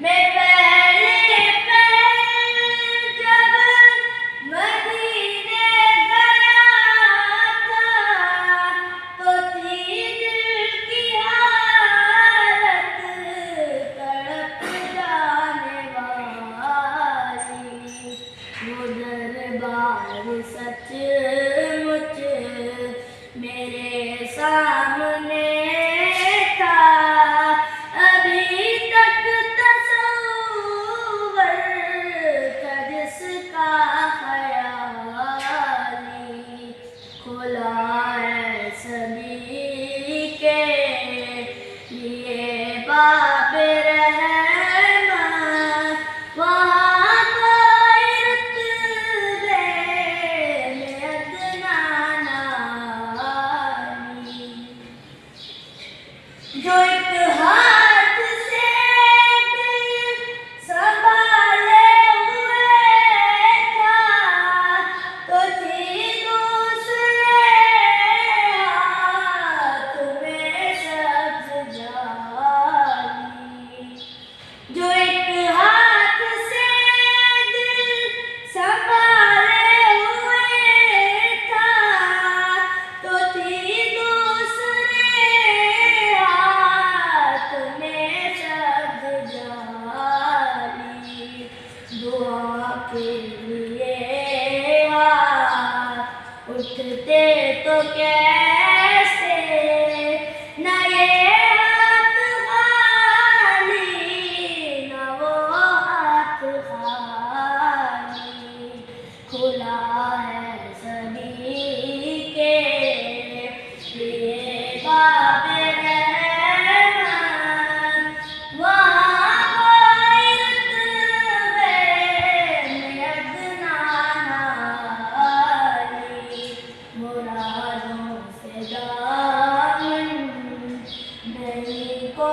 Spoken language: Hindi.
मैं पहले पहल जब मदीने गया था तो थी दिल की हालत तड़प जाने वाली। वो दरबार सचमुच मेरे सामने था, अभी तक तस्वुर था जिसका ख़याली। खुला है सभी के लिए बाब रहमत, वहाँ कोई रुतबे में अदना नानी। जो एक हाथ से दिल संभाले हुए था तो थी दूसरे हाथ में सब्ज़ जाली। जो एक हाथ से दिल संभाले हुए था तो थी दूसरे हाथ में सब्ज़ जाली। दुआ के लिए हाथ उठते तो कैसे, न ये हाथ खाली न वो हाथ खाली। खुला है सभी के लिए बाब रहमत, वहाँ कोई रुतबे में अदना नानी। मुरादों से दामन नहीं को